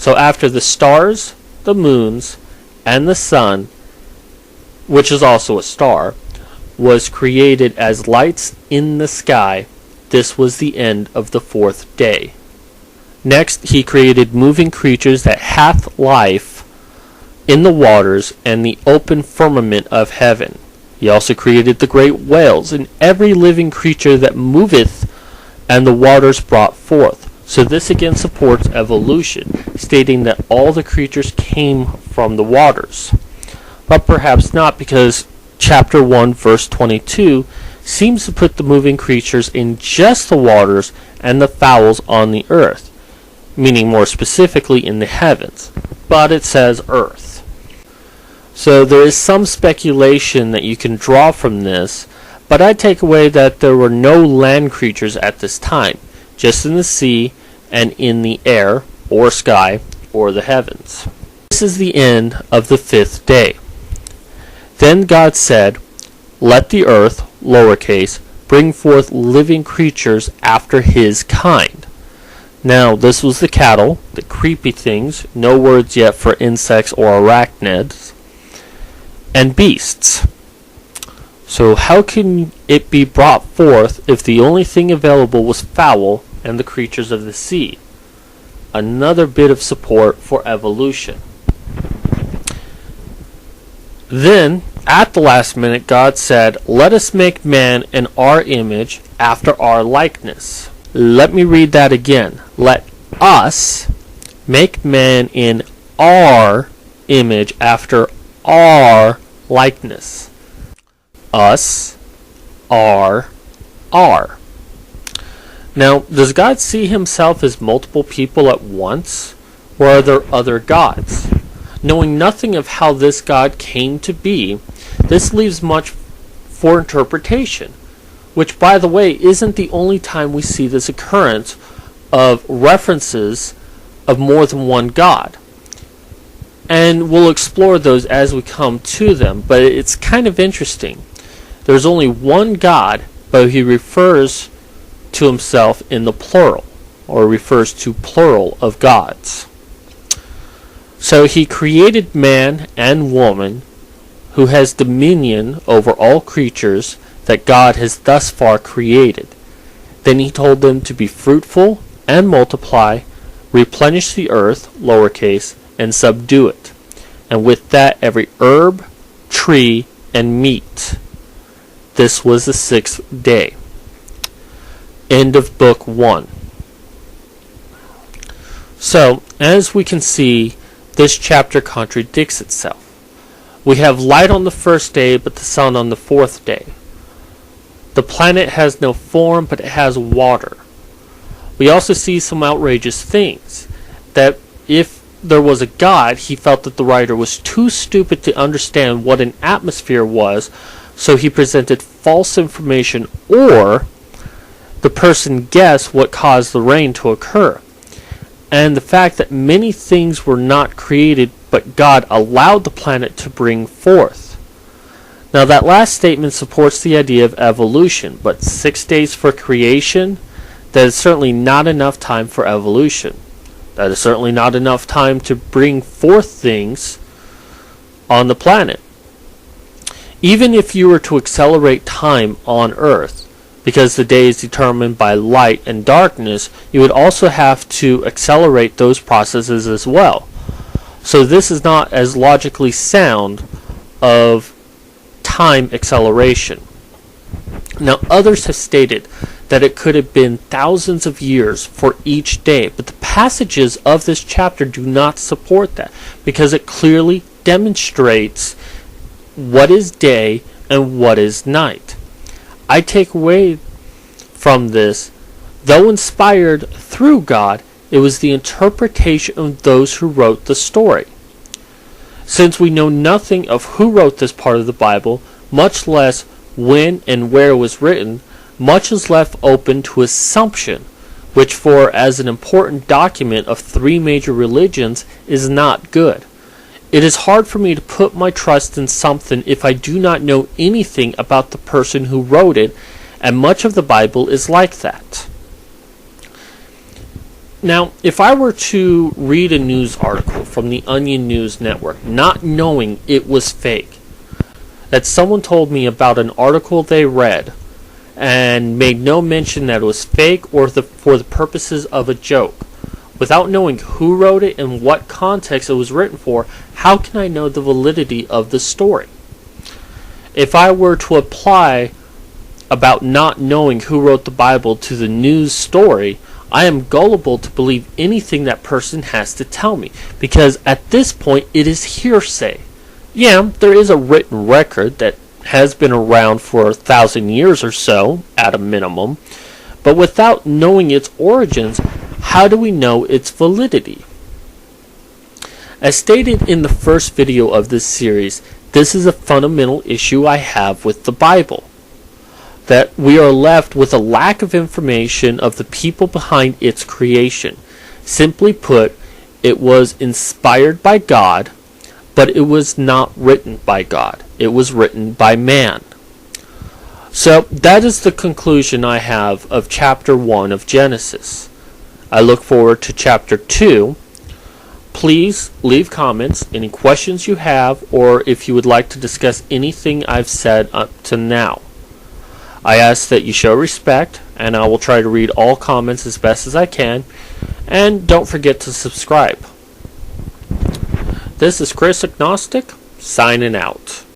So after the stars, the moons, and the sun, which is also a star, was created as lights in the sky, this was the end of the fourth day. Next, he created moving creatures that hath life in the waters and the open firmament of heaven. He also created the great whales and every living creature that moveth, and the waters brought forth. So this again supports evolution, stating that all the creatures came from the waters. But perhaps not, because chapter 1 verse 22 seems to put the moving creatures in just the waters and the fowls on the earth, meaning more specifically in the heavens, but it says earth. So there is some speculation that you can draw from this, but I take away that there were no land creatures at this time, just in the sea and in the air or sky or the heavens. This is the end of the fifth day. Then God said, "Let the earth," lowercase, "bring forth living creatures after his kind." Now, this was the cattle, the creepy things, no words yet for insects or arachnids, and beasts. So how can it be brought forth if the only thing available was fowl and the creatures of the sea? Another bit of support for evolution. Then, at the last minute, God said, "Let us make man in our image, after our likeness." Let me read that again. Let us make man in our image, after our likeness. Us, our. Now, does God see himself as multiple people at once, or are there other gods? Knowing nothing of how this God came to be, this leaves much for interpretation, which, by the way, isn't the only time we see this occurrence of references of more than one God. And we'll explore those as we come to them, but it's kind of interesting. There's only one God, but he refers to himself in the plural, or refers to plural of gods. So he created man and woman, who has dominion over all creatures that God has thus far created. Then he told them to be fruitful and multiply, replenish the earth, lowercase, and subdue it, and with that every herb, tree, and meat. This was the sixth day. End of book 1. So, as we can see, this chapter contradicts itself. We have light on the first day, but the sun on the fourth day. The planet has no form, but it has water. We also see some outrageous things, that if there was a God, he felt that the writer was too stupid to understand what an atmosphere was, so he presented false information, or the person guessed what caused the rain to occur. And the fact that many things were not created, but God allowed the planet to bring forth. Now that last statement supports the idea of evolution, but 6 days for creation, that is certainly not enough time for evolution. That is certainly not enough time to bring forth things on the planet. Even if you were to accelerate time on Earth, because the day is determined by light and darkness, you would also have to accelerate those processes as well. So this is not as logically sound of time acceleration. Now others have stated that it could have been thousands of years for each day, but the passages of this chapter do not support that, because it clearly demonstrates what is day and what is night. I take away from this, though inspired through God, it was the interpretation of those who wrote the story. Since we know nothing of who wrote this part of the Bible, much less when and where it was written, much is left open to assumption, which for as an important document of 3 major religions is not good. It is hard for me to put my trust in something if I do not know anything about the person who wrote it, and much of the Bible is like that. Now, if I were to read a news article from the Onion News Network, not knowing it was fake, that someone told me about an article they read and made no mention that it was fake or for the purposes of a joke, without knowing who wrote it and what context it was written for, how can I know the validity of the story? If I were to apply about not knowing who wrote the Bible to the news story, I am gullible to believe anything that person has to tell me, because at this point it is hearsay. Yeah, there is a written record that has been around for 1,000 years or so, at a minimum, but without knowing its origins, how do we know its validity? As stated in the first video of this series, this is a fundamental issue I have with the Bible. That we are left with a lack of information of the people behind its creation. Simply put, it was inspired by God, but it was not written by God. It was written by man. So that is the conclusion I have of chapter 1 of Genesis. I look forward to chapter 2. Please leave comments, any questions you have, or if you would like to discuss anything I've said up to now. I ask that you show respect, and I will try to read all comments as best as I can, and don't forget to subscribe. This is Chris Agnostic, signing out.